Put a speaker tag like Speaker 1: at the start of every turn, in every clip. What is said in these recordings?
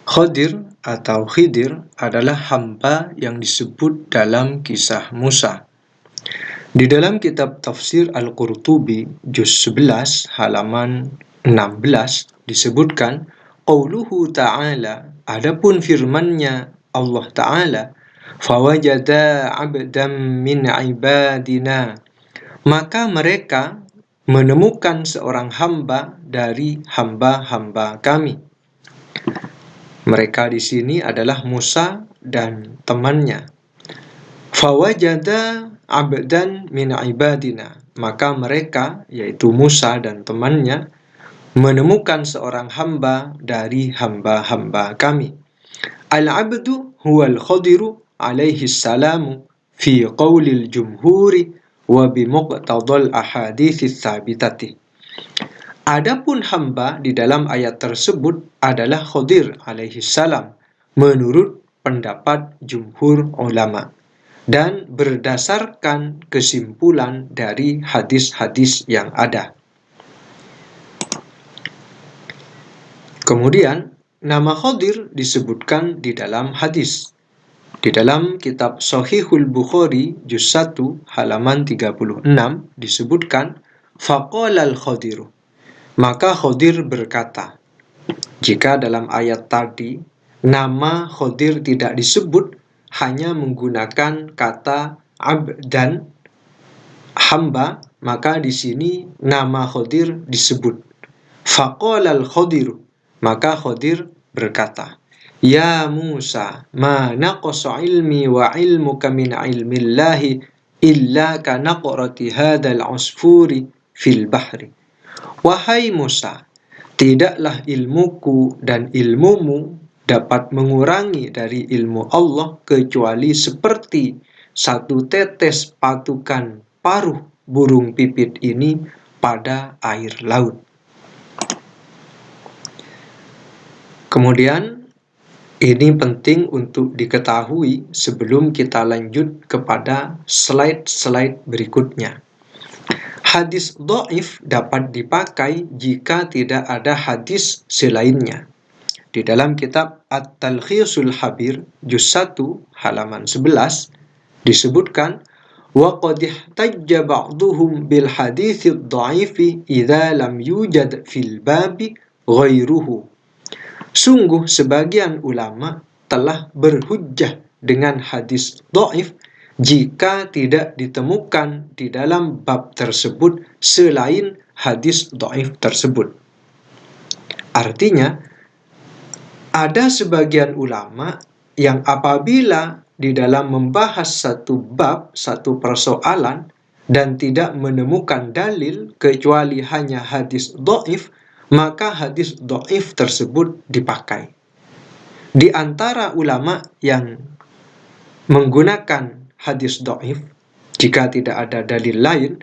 Speaker 1: Khadir atau Khidir adalah hamba yang disebut dalam kisah Musa. Di dalam kitab tafsir Al-Qurtubi juz 11 halaman 16 disebutkan qauluhu ta'ala, adapun firman-Nya Allah Ta'ala, fawajada 'abdan min ibadina, maka mereka menemukan seorang hamba dari hamba-hamba kami. Mereka di sini adalah Musa dan temannya. Fawajada 'abdan min ibadina, maka mereka, yaitu Musa dan temannya, menemukan seorang hamba dari hamba-hamba kami. Al-'abdu huwal Khadiru alaihi salamu fi qaulil jumhuri wa bimuqtadal ahaditsis tsabitati. Adapun hamba di dalam ayat tersebut adalah Khadir alaihi salam menurut pendapat jumhur ulama dan berdasarkan kesimpulan dari hadis-hadis yang ada. Kemudian nama Khadir disebutkan di dalam hadis. Di dalam kitab Shahihul Bukhari juz 1 halaman 36 disebutkan faqala al-Khadiru, maka Khadir berkata. Jika dalam ayat tadi nama Khadir tidak disebut, hanya menggunakan kata abdan, hamba, maka di sini nama Khadir disebut. Faqala al-Khadiru, maka Khadir berkata, ya Musa, ma naqasa ilmi wa ilmuka min ilmillahi illa ka naqrati hadzal usfuri fil bahri. Wahai Musa, tidaklah ilmuku dan ilmumu dapat mengurangi dari ilmu Allah kecuali seperti satu tetes patukan paruh burung pipit ini pada air laut. Kemudian ini penting untuk diketahui sebelum kita lanjut kepada slide-slide berikutnya. Hadis dhaif dapat dipakai jika tidak ada hadis selainnya. Di dalam kitab At-Talkhisul Habir juz 1 halaman 11 disebutkan wa qad ihtajja ba'dhum bil haditsid dhaifi idza lam yujad fil babi ghairuhu. Sungguh sebagian ulama telah berhujjah dengan hadis dhaif jika tidak ditemukan di dalam bab tersebut selain hadis dhaif tersebut. Artinya, ada sebagian ulama yang apabila di dalam membahas satu bab, satu persoalan, dan tidak menemukan dalil kecuali hanya hadis dhaif, maka hadis dhaif tersebut dipakai. Di antara ulama yang menggunakan hadis dhaif jika tidak ada dalil lain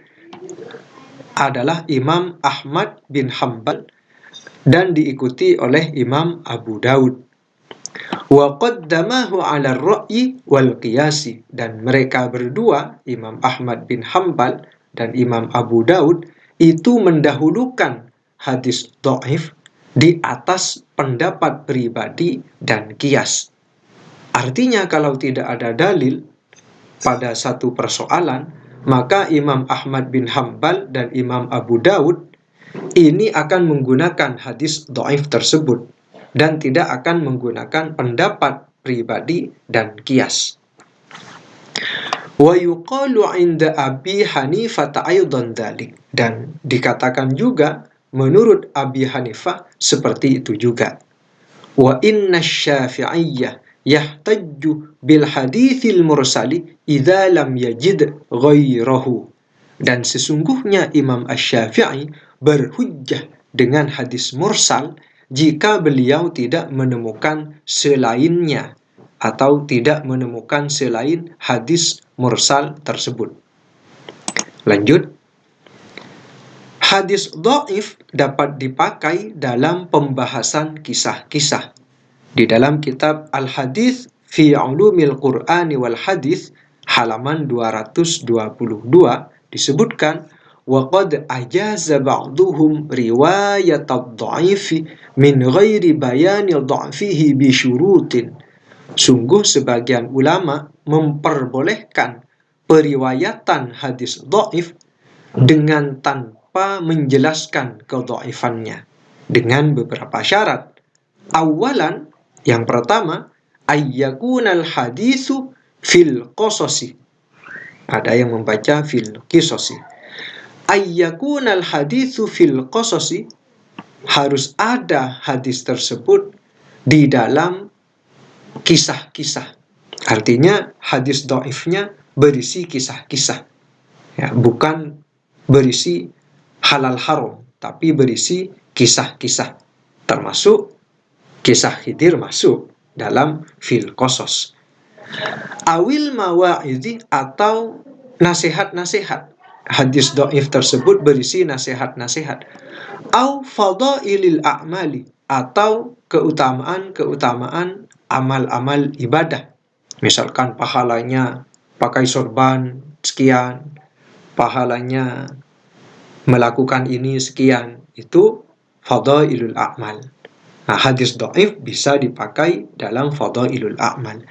Speaker 1: adalah Imam Ahmad bin Hanbal dan diikuti oleh Imam Abu Daud. Wa qaddamahu 'ala ar-ra'yi wal qiyasi, dan mereka berdua, Imam Ahmad bin Hanbal dan Imam Abu Daud, itu mendahulukan hadis dhaif di atas pendapat pribadi dan qiyas. Artinya kalau tidak ada dalil pada satu persoalan, maka Imam Ahmad bin Hanbal dan Imam Abu Daud ini akan menggunakan hadis dhaif tersebut dan tidak akan menggunakan pendapat pribadi dan qiyas. Wa yuqalu 'inda Abi Hanifah aidan dzalik, dan dikatakan juga menurut Abi Hanifah seperti itu juga. Wa inna Syafi'iyyah yahtajju bil haditsil mursali idza lam yajid ghairahu, dan sesungguhnya Imam Asy-Syafi'i berhujjah dengan hadis mursal jika beliau tidak menemukan selainnya atau tidak menemukan selain hadis mursal tersebut. Lanjut. Hadis dhaif dapat dipakai dalam pembahasan kisah-kisah. Di dalam kitab Al-Hadits fi Ulumil Qur'ani wal Hadits halaman 222 disebutkan wa qad ajaza ba'duhum riwayat ad-dha'ifi min ghairi bayani dha'fihi bi syurutin. Sungguh sebagian ulama memperbolehkan periwayatan hadis dhaif dengan tanpa menjelaskan kedhaifannya dengan beberapa syarat. Awalan, yang pertama, ayyakunal hadisu fil qasasi. Ada yang membaca fil qisasi. Ayyakunal hadisu fil qasasi, harus ada hadis tersebut di dalam kisah-kisah. Artinya hadis dhaifnya berisi kisah-kisah. Ya, bukan berisi halal haram, tapi berisi kisah-kisah. Termasuk kisah Khidir masuk dalam fil qasas. Awil mawa'idhi, atau nasihat-nasihat. Hadis dhaif tersebut berisi nasihat-nasihat. Au fadailil a'mali, atau keutamaan-keutamaan amal-amal ibadah. Misalkan pahalanya pakai sorban sekian, pahalanya melakukan ini sekian, itu fadailul a'mal. Nah, hadis dhaif bisa dipakai dalam fadailul a'mal.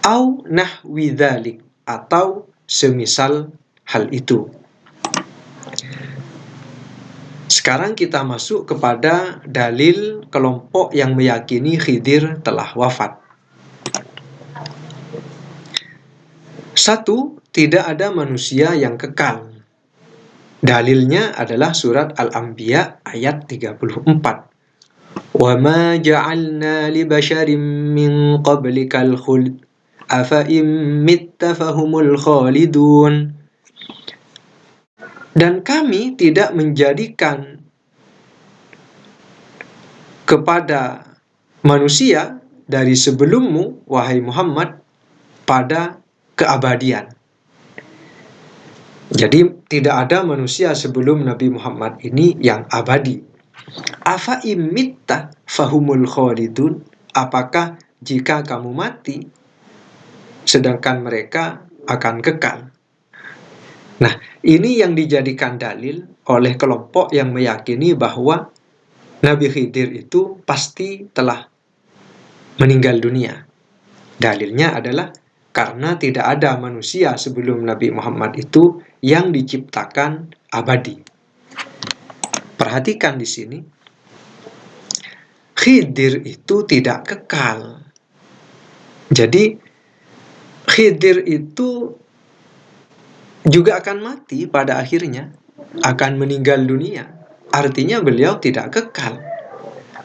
Speaker 1: Au nahwi dzalik, atau semisal hal itu. Sekarang kita masuk kepada dalil kelompok yang meyakini Khidir telah wafat. 1. Tidak ada manusia yang kekal. Dalilnya adalah surat Al-Anbiya ayat 34. وَمَا جَعَلْنَا لِبَشَرٍ مِّن قَبْلِكَ الْخُلْدَ أَفَإِن مِّتَّ فَهُمُ الْخَالِدُونَ. Dan kami tidak menjadikan kepada manusia dari sebelummu, wahai Muhammad, pada keabadian. Jadi tidak ada manusia sebelum Nabi Muhammad ini yang abadi. Afa imitta fahumul khalidun, apakah jika kamu mati sedangkan mereka akan kekal. Nah, ini yang dijadikan dalil oleh kelompok yang meyakini bahwa Nabi Khidir itu pasti telah meninggal dunia. Dalilnya adalah karena tidak ada manusia sebelum Nabi Muhammad itu yang diciptakan abadi. Perhatikan di sini, Khidir itu tidak kekal. Jadi Khidir itu juga akan mati pada akhirnya, akan meninggal dunia. Artinya beliau tidak kekal.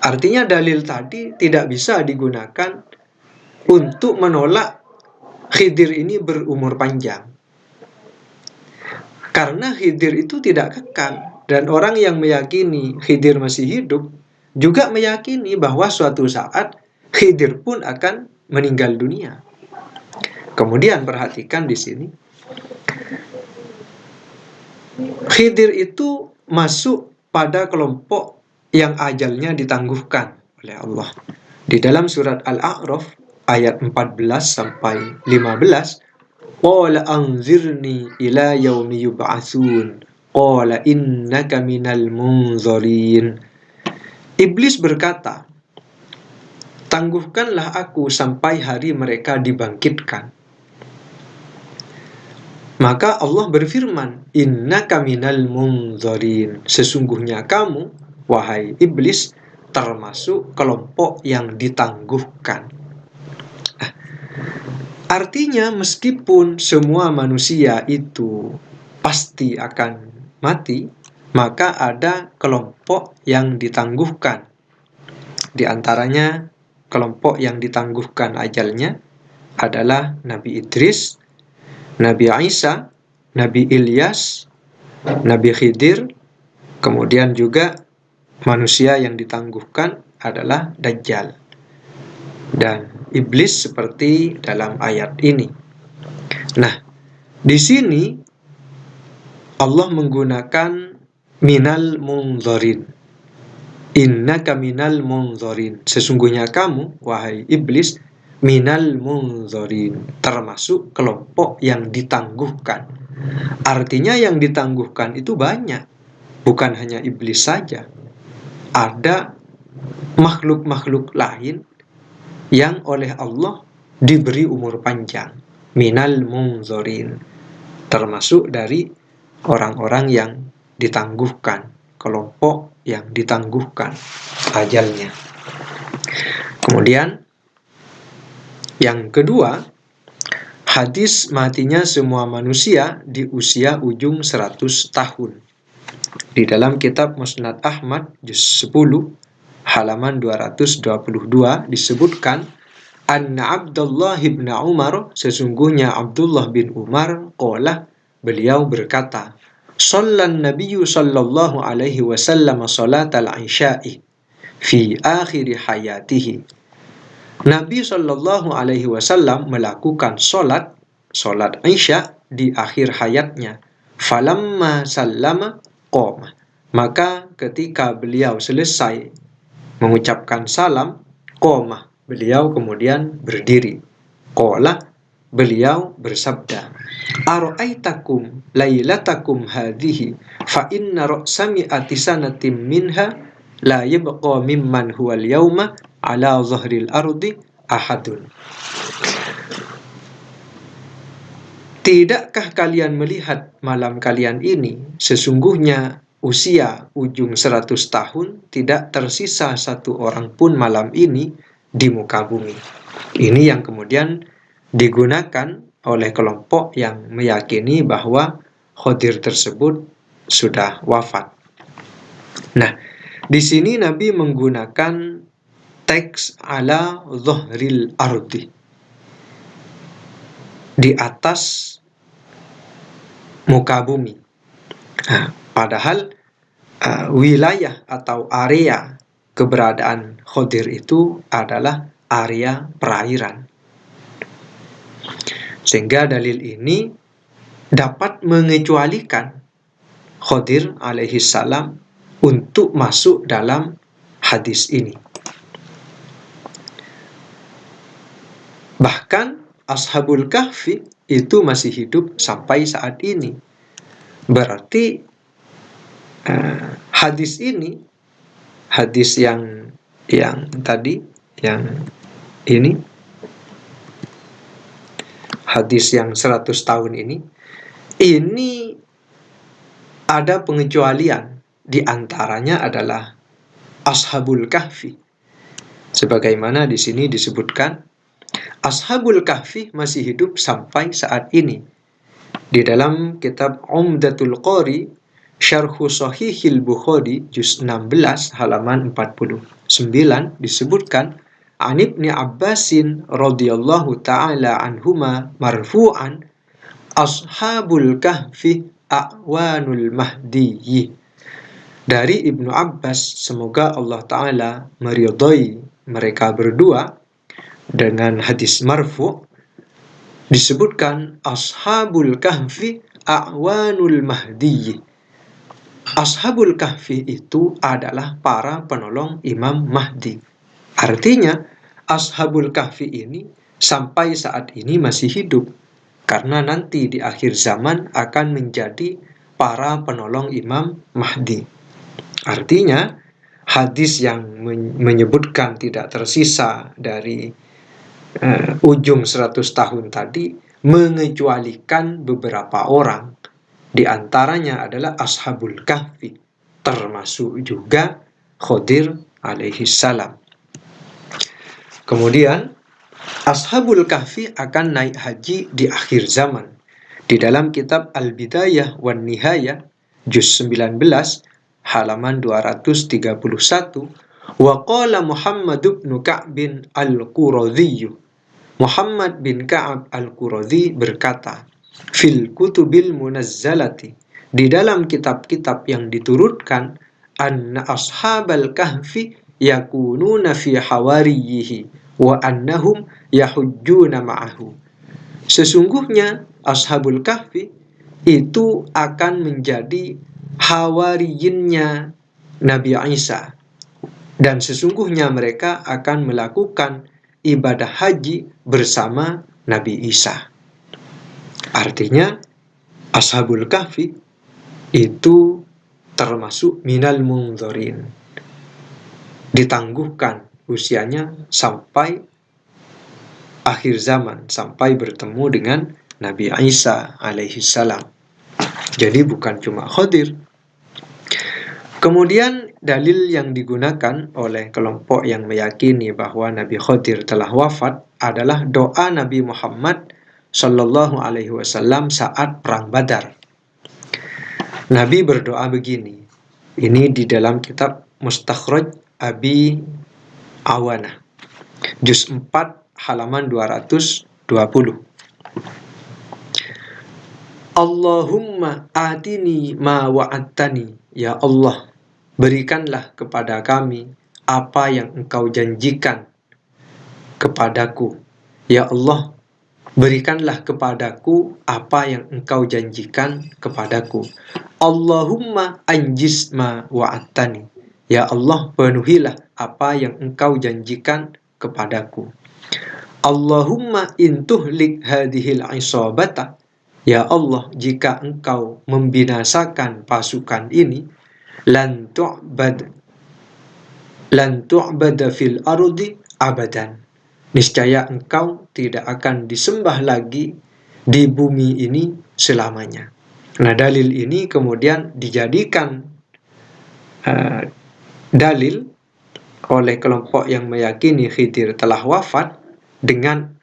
Speaker 1: Artinya dalil tadi tidak bisa digunakan untuk menolak Khidir ini berumur panjang. Karena Khidir itu tidak kekal. Dan orang yang meyakini Khidir masih hidup juga meyakini bahwa suatu saat Khidir pun akan meninggal dunia. Kemudian perhatikan di sini, Khidir itu masuk pada kelompok yang ajalnya ditangguhkan oleh Allah. Di dalam surat Al-A'raf ayat 14 sampai 15, qala anzirni ila yaumi yub'atsun qala innaka minal munzirin. Iblis berkata, tangguhkanlah aku sampai hari mereka dibangkitkan. Maka Allah berfirman, innaka minal munzirin, sesungguhnya kamu, wahai iblis, termasuk kelompok yang ditangguhkan. Artinya meskipun semua manusia itu pasti akan mati, maka ada kelompok yang ditangguhkan. Di antaranya kelompok yang ditangguhkan ajalnya adalah Nabi Idris, Nabi Isa, Nabi Ilyas, Nabi Khidir, kemudian juga manusia yang ditangguhkan adalah Dajjal dan iblis seperti dalam ayat ini. Nah, di sini Allah menggunakan minal munzirin. Innaka minal munzirin. Sesungguhnya kamu, wahai iblis, minal munzorin, termasuk kelompok yang ditangguhkan. Artinya yang ditangguhkan itu banyak, bukan hanya iblis saja. Ada makhluk-makhluk lain yang oleh Allah diberi umur panjang, minal munzorin, termasuk dari orang-orang yang ditangguhkan, kelompok yang ditangguhkan ajalnya. Kemudian yang kedua, hadis matinya semua manusia di usia ujung 100 tahun. Di dalam kitab Musnad Ahmad juz 10 halaman 222 disebutkan, anna Abdullah bin Umar, sesungguhnya Abdullah bin Umar, qala, beliau berkata, sallan nabiyyu sallallahu alaihi wasallam salatal isya'i fi akhir hayatihi. Nabi sallallahu alaihi wasallam melakukan salat Isya di akhir hayatnya. Falamma sallama qoma. Maka ketika beliau selesai mengucapkan salam, qoma, beliau kemudian berdiri. Qala, beliau bersabda, ara'aitakum lailatakum hadhihi fa inna ra'sami atisanatim minha la yabqa mimman huwal yawma ala zahril ardi ahadun. Tidakkah kalian melihat malam kalian ini? Sesungguhnya usia ujung 100 tahun tidak tersisa satu orang pun malam ini di muka bumi. Ini yang kemudian digunakan oleh kelompok yang meyakini bahwa Khadir tersebut sudah wafat. Nah, di sini Nabi menggunakan teks ala zahril ardi, di atas muka bumi. Nah, padahal wilayah atau area keberadaan Khadir itu adalah area perairan. Sehingga dalil ini dapat mengecualikan Khadir alaihi salam untuk masuk dalam hadis ini. Bahkan Ashabul Kahfi itu masih hidup sampai saat ini. Berarti hadis ini, hadis yang tadi, yang ini, hadis yang 100 tahun ini ada pengecualian. Di antaranya adalah Ashabul Kahfi. Sebagaimana di sini disebutkan, Ashabul Kahfi masih hidup sampai saat ini. Di dalam kitab Umdatul Qari, Syarhu Sahihil Bukhari, juz 16, halaman 49, disebutkan, An Ibni Abbasin radhiyallahu ta'ala anhuma marfu'an, Ashabul Kahfi a'wanul mahdiyyi. Dari Ibnu Abbas, semoga Allah Ta'ala meridhai mereka berdua, dengan hadis marfu' disebutkan Ashabul Kahfi a'wanul mahdiyyi. Ashabul Kahfi itu adalah para penolong Imam Mahdi. Artinya Ashabul Kahfi ini sampai saat ini masih hidup, karena nanti di akhir zaman akan menjadi para penolong Imam Mahdi. Artinya hadis yang menyebutkan tidak tersisa dari ujung 100 tahun tadi mengecualikan beberapa orang. Di antaranya adalah Ashabul Kahfi, termasuk juga Khadir alaihi salam. Kemudian Ashabul Kahfi akan naik haji di akhir zaman. Di dalam kitab Al-Bidayah wan Nihayah juz 19 halaman 231, wa qala Muhammad bin Ka'b al-Quradhi, Muhammad bin Ka'ab al-Quradhi berkata, fil kutubil munazzalati, di dalam kitab-kitab yang diturunkan, anna ashabal kahfi yakununa fi hawariyihi wa annahum yahujjuna ma'ahu. Sesungguhnya ashabul kahfi itu akan menjadi hawariyinnya Nabi Isa, dan sesungguhnya mereka akan melakukan ibadah haji bersama Nabi Isa. Artinya Ashabul Kahfi itu termasuk minal munzorin, ditangguhkan usianya sampai akhir zaman, sampai bertemu dengan Nabi Isa alaihi salam. Jadi bukan cuma Khadir. Kemudian dalil yang digunakan oleh kelompok yang meyakini bahwa Nabi Khadir telah wafat adalah doa Nabi Muhammad Shallallahu Alaihi Wasallam saat perang Badar. Nabi berdoa begini. Ini di dalam kitab Mustakhraj Abi Awanah, juz 4 halaman 220. Allahumma atini ma wa'adtani, ya Allah, berikanlah kepada kami apa yang Engkau janjikan kepadaku. Ya Allah, berikanlah kepadaku apa yang Engkau janjikan kepadaku. Allahumma anjis ma wa'adtani, ya Allah, penuhilah apa yang Engkau janjikan kepadaku. Allahumma intuhlik hadhil isabata, ya Allah, jika Engkau membinasakan pasukan ini, lan tu'bada fil ardi abadan, niscaya Engkau tidak akan disembah lagi di bumi ini selamanya. Nah, dalil ini kemudian dijadikan dalil oleh kelompok yang meyakini Khidir telah wafat dengan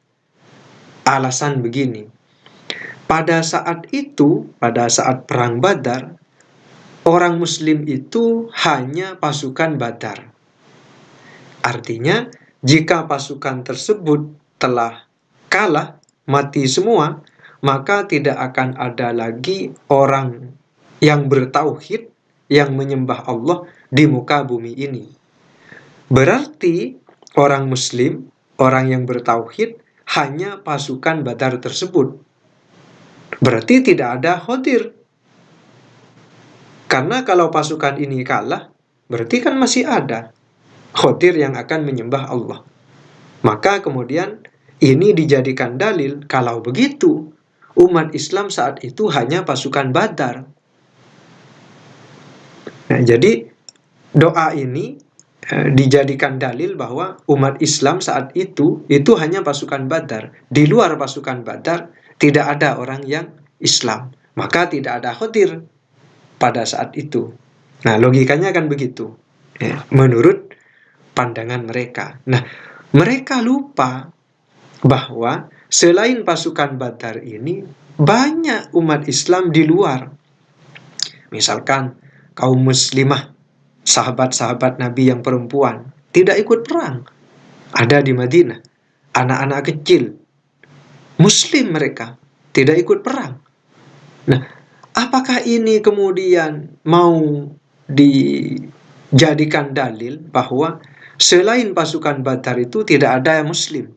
Speaker 1: alasan begini. Pada saat itu, pada saat perang Badar, orang Muslim itu hanya pasukan Badar. Artinya, jika pasukan tersebut telah kalah, mati semua, maka tidak akan ada lagi orang yang bertauhid, yang menyembah Allah di muka bumi ini. Berarti orang Muslim, orang yang bertauhid, hanya pasukan Badar tersebut. Berarti tidak ada Khadir. Karena kalau pasukan ini kalah, berarti kan masih ada Khadir yang akan menyembah Allah. Maka kemudian ini dijadikan dalil kalau begitu umat Islam saat itu hanya pasukan Badar. Nah, jadi doa ini dijadikan dalil bahwa umat Islam saat itu hanya pasukan Badar. Di luar pasukan Badar tidak ada orang yang Islam. Maka tidak ada Khadir pada saat itu. Nah, logikanya kan begitu. Menurut pandangan mereka. Nah, mereka lupa bahwa selain pasukan Badar ini, banyak umat Islam di luar. Misalkan kaum muslimah, sahabat-sahabat Nabi yang perempuan, tidak ikut perang. Ada di Madinah. Anak-anak kecil, Muslim mereka, tidak ikut perang. Nah, apakah ini kemudian mau dijadikan dalil bahwa selain pasukan Badar itu tidak ada Muslim,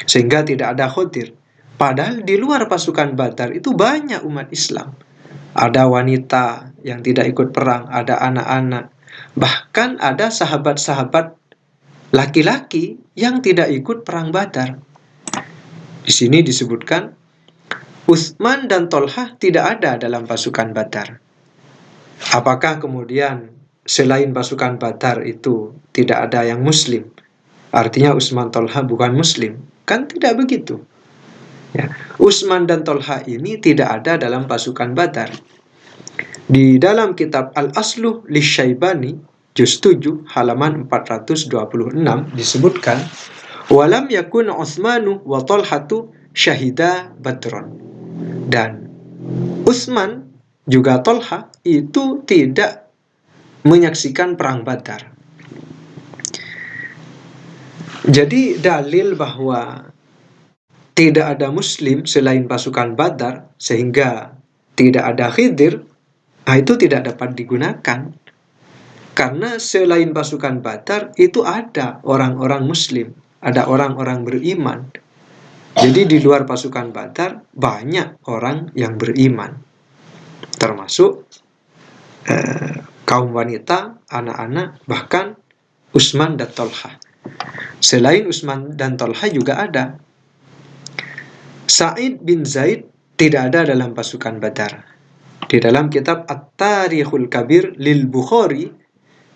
Speaker 1: sehingga tidak ada Khadir? Padahal di luar pasukan Badar itu banyak umat Islam. Ada wanita yang tidak ikut perang, ada anak-anak, bahkan ada sahabat-sahabat laki-laki yang tidak ikut perang Badar. Di sini disebutkan Utsman dan Tolhah tidak ada dalam pasukan Badar. Apakah kemudian selain pasukan Badar itu tidak ada yang Muslim? Artinya Utsman Tolhah bukan Muslim? Kan tidak begitu. Ya. Utsman dan Tolhah ini tidak ada dalam pasukan Badar. Di dalam kitab Al-Aslu Lisyaibani, juz 7, halaman 426 disebutkan, walam yakun Utsmanu wa Tolhatu syahida Badron. Dan Utsman juga Tolha itu tidak menyaksikan perang Badar. Jadi dalil bahwa tidak ada Muslim selain pasukan Badar sehingga tidak ada Khidir, itu tidak dapat digunakan. Karena selain pasukan Badar itu ada orang-orang Muslim, ada orang-orang beriman. Jadi di luar pasukan Badar banyak orang yang beriman, termasuk kaum wanita, anak-anak, bahkan Utsman dan Tolhah. Selain Utsman dan Thalha juga ada. Sa'id bin Zaid tidak ada dalam pasukan Badar. Di dalam kitab At-Tarikhul Kabir lil Bukhari,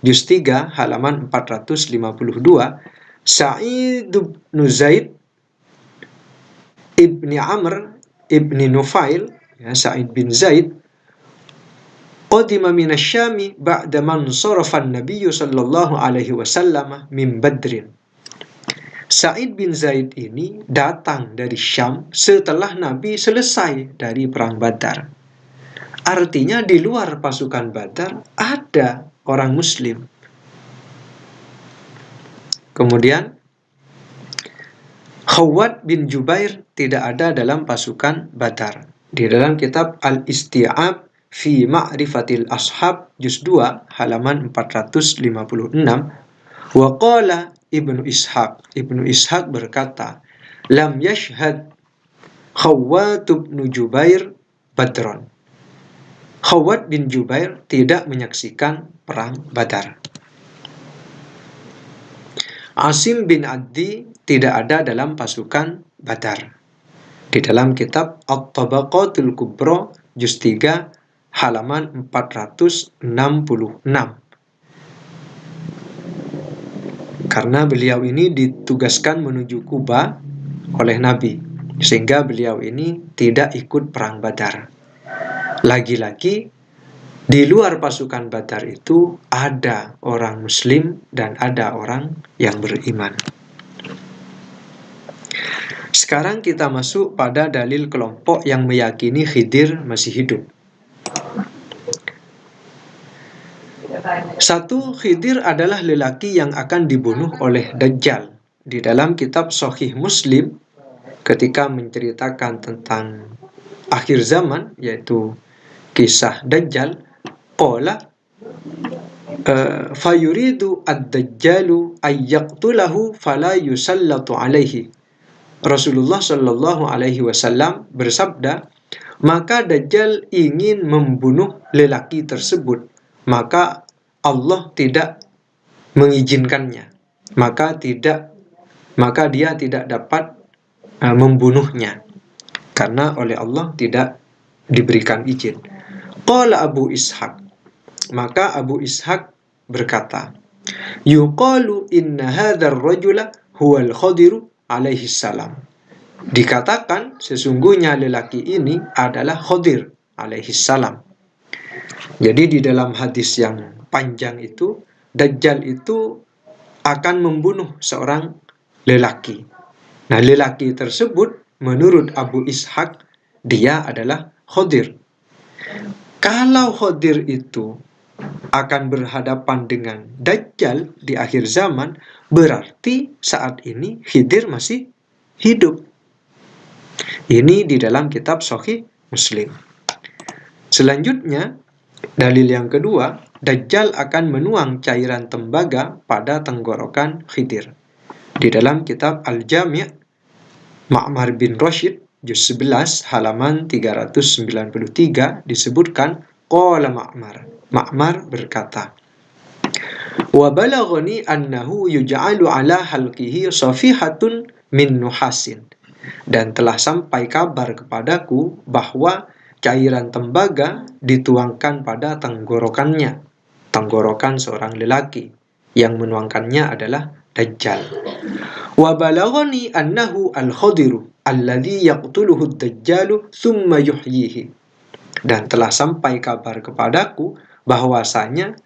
Speaker 1: juz 3, halaman 452, Sa'id bin Zaid ibni Amr ibni Nufail, ya, Sa'id bin Zaid, qadima minasyami ba'da man sarafa an-nabiy sallallahu alaihi wasallam min Badrin. Sa'id bin Zaid ini datang dari Syam setelah Nabi selesai dari perang Badar. Artinya di luar pasukan Badar ada orang Muslim. Kemudian Khawwat bin Jubair tidak ada dalam pasukan Badar. Di dalam kitab Al-Isti'ab fi Ma'rifatil Ashab, juz 2, halaman 456, wa qala Ibnu Ishaq berkata, lam yashhad Khawwat bin Jubair Badron. Khawwat bin Jubair tidak menyaksikan perang Badar. Asim bin Addi tidak ada dalam pasukan Badar. Di dalam kitab At-Tabaqatul Kubra, juz 3, halaman 466. Karena beliau ini ditugaskan menuju Kuba oleh Nabi, sehingga beliau ini tidak ikut perang Badar. Lagi-lagi, di luar pasukan Badar itu ada orang Muslim dan ada orang yang beriman. Sekarang kita masuk pada dalil kelompok yang meyakini Khidir masih hidup. Satu, Khidir adalah lelaki yang akan dibunuh oleh Dajjal. Di dalam kitab Sahih Muslim, ketika menceritakan tentang akhir zaman, yaitu kisah Dajjal, qala fayuridu ad-dajjalu ayyaqtulahu fala yusallatu alaihi. Rasulullah Shallallahu alaihi wasallam bersabda, maka Dajjal ingin membunuh lelaki tersebut, maka Allah tidak mengizinkannya, maka dia tidak dapat membunuhnya karena oleh Allah tidak diberikan izin. Qala Abu Ishaq, maka Abu Ishaq berkata, yuqalu inna hadzal rajula huwal Khadir alaihi salam. Dikatakan sesungguhnya lelaki ini adalah Khadir alaihi salam. Jadi di dalam hadis yang panjang itu, Dajjal itu akan membunuh seorang lelaki. Nah, lelaki tersebut menurut Abu Ishaq dia adalah Khadir. Kalau Khadir itu akan berhadapan dengan Dajjal di akhir zaman, berarti saat ini Khidir masih hidup. Ini di dalam kitab Sahih Muslim. Selanjutnya, dalil yang kedua, Dajjal akan menuang cairan tembaga pada tenggorokan Khidir. Di dalam kitab Al-Jami' Ma'mar bin Rashid, juz 11, halaman 393 disebutkan, qala Ma'mar berkata, wa balaghani annahu yuj'alu ala halqihi safihatun min nuhasin. Dan telah sampai kabar kepadaku bahwa cairan tembaga dituangkan pada tenggorokannya, tenggorokan seorang lelaki. Yang menuangkannya adalah Dajjal. Wa balaghani annahu al-Khadiru alladhi yaqtuluhu ad-Dajjalu thumma yuhyihi. Dan telah sampai kabar kepadaku bahwasanya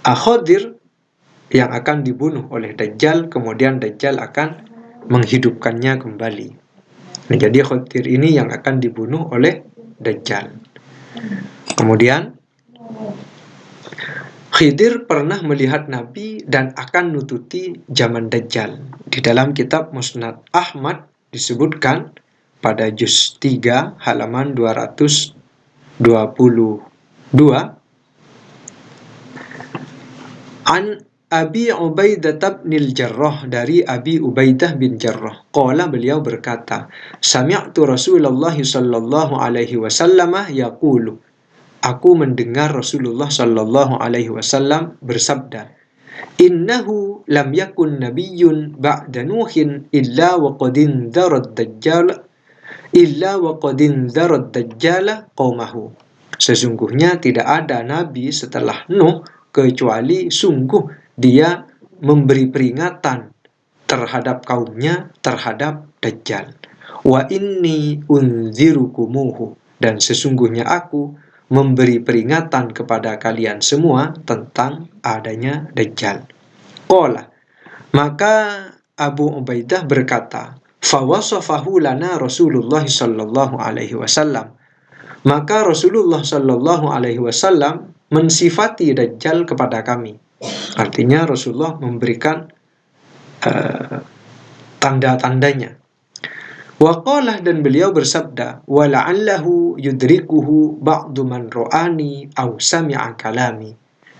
Speaker 1: Khadir yang akan dibunuh oleh Dajjal, kemudian Dajjal akan menghidupkannya kembali. Nah, jadi Khadir ini yang akan dibunuh oleh Dajjal. Kemudian Khidir pernah melihat Nabi dan akan nututi zaman Dajjal. Di dalam kitab Musnad Ahmad disebutkan pada juz 3 halaman 222, an Abi Ubaidah bin Jarrah, dari Abi Ubaidah bin Jarrah. Qala, beliau berkata, sami'tu Rasulullah sallallahu alaihi wasallam yaqulu. Aku mendengar Rasulullah sallallahu alaihi wasallam bersabda, Innahu lam yakun nabiyyun ba'da Nuhin illa wa qadin dharad dajjal qaumahu. Sesungguhnya tidak ada nabi setelah Nuh kecuali sungguh dia memberi peringatan terhadap kaumnya terhadap Dajjal. Wa inni unzirukumuhu, dan sesungguhnya aku memberi peringatan kepada kalian semua tentang adanya Dajjal. Qala, maka Abu Ubaidah berkata, fawasafahu lana Rasulullah sallallahu alaihi wasallam. Maka Rasulullah sallallahu alaihi wasallam mensifati Dajjal kepada kami. Artinya Rasulullah memberikan tanda-tandanya. Waqalah, dan beliau bersabda, wala'allahu yudrikuhu ba'du man ra'ani aw sami'a kalami,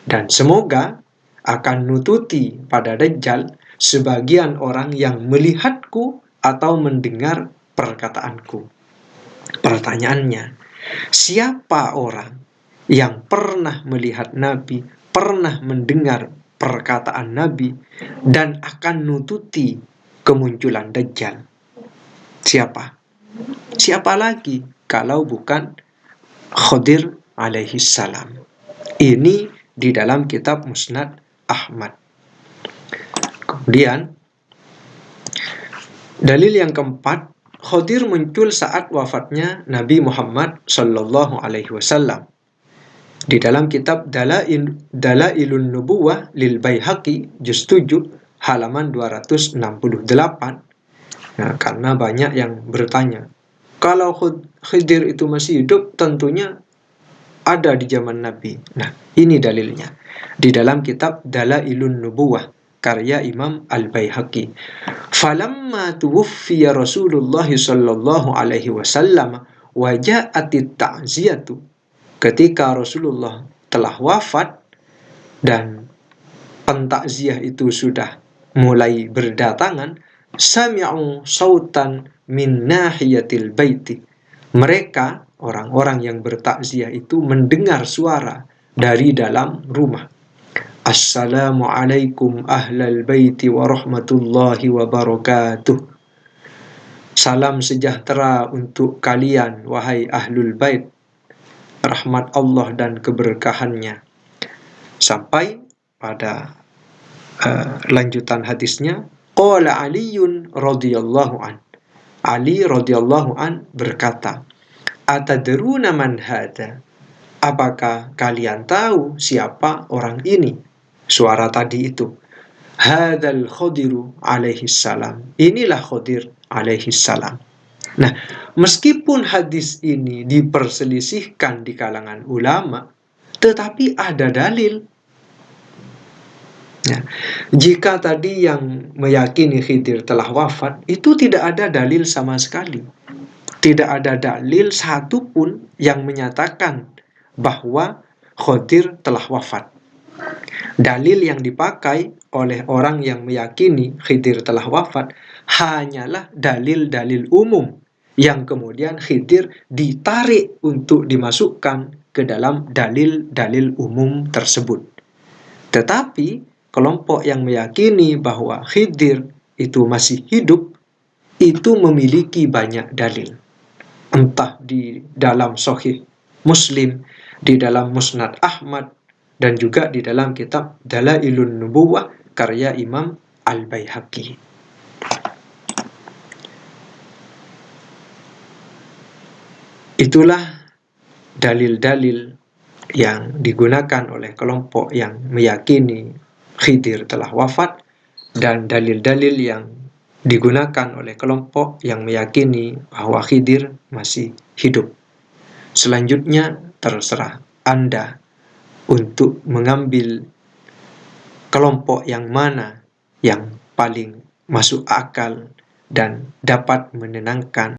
Speaker 1: dan semoga akan nututi pada Dajjal sebagian orang yang melihatku atau mendengar perkataanku. Pertanyaannya, siapa orang yang pernah melihat Nabi, pernah mendengar perkataan Nabi, dan akan nututi kemunculan Dajjal? Siapa lagi kalau bukan Khadir alaihi salam. Ini di dalam kitab Musnad Ahmad. Kemudian dalil yang keempat, Khadir muncul saat wafatnya Nabi Muhammad sallallahu alaihi wasallam. Di dalam kitab Dalailun Nubuwah lil Baihaqi juz 7 halaman 268. Nah, karena banyak yang bertanya, kalau Khidir itu masih hidup, tentunya ada di zaman Nabi. Nah, ini dalilnya. Di dalam kitab Dalailun Nubuwah, karya Imam Al-Baihaqi. Falamma tuwuffiya Rasulullah sallallahu alaihi wasallam wa ja'atit ta'ziyatu. Ketika Rasulullah telah wafat dan pentakziah itu sudah mulai berdatangan, sami'u sautan min nahiyatil baiti. Mereka, orang-orang yang bertakziah itu, mendengar suara dari dalam rumah. Assalamualaikum ahlal baiti wa rahmatullahi wa barakatuh. Salam sejahtera untuk kalian, wahai ahlul bait, rahmat Allah dan keberkahannya. Sampai pada lanjutan hadisnya, qala Aliyun radhiyallahu an. Ali radhiyallahu an berkata, atadruna man hada? Apakah kalian tahu siapa orang ini? Suara tadi itu. Hadzal Khadiru alaihi salam. Inilah Khadir alaihi salam. Nah, meskipun hadis ini diperselisihkan di kalangan ulama, tetapi ada dalil. Nah, jika tadi yang meyakini Khidir telah wafat, itu tidak ada dalil sama sekali. Tidak ada dalil satupun yang menyatakan bahwa Khidir telah wafat. Dalil yang dipakai oleh orang yang meyakini Khidir telah wafat hanyalah dalil-dalil umum yang kemudian Khidir ditarik untuk dimasukkan ke dalam dalil-dalil umum tersebut. Tetapi kelompok yang meyakini bahwa Khidir itu masih hidup, itu memiliki banyak dalil. Entah di dalam Sahih Muslim, di dalam Musnad Ahmad, dan juga di dalam kitab Dalailun Nubuwah karya Imam Al-Baihaqi. Itulah dalil-dalil yang digunakan oleh kelompok yang meyakini Khidir telah wafat, dan dalil-dalil yang digunakan oleh kelompok yang meyakini bahwa Khidir masih hidup. Selanjutnya terserah Anda untuk mengambil kelompok yang mana yang paling masuk akal dan dapat menenangkan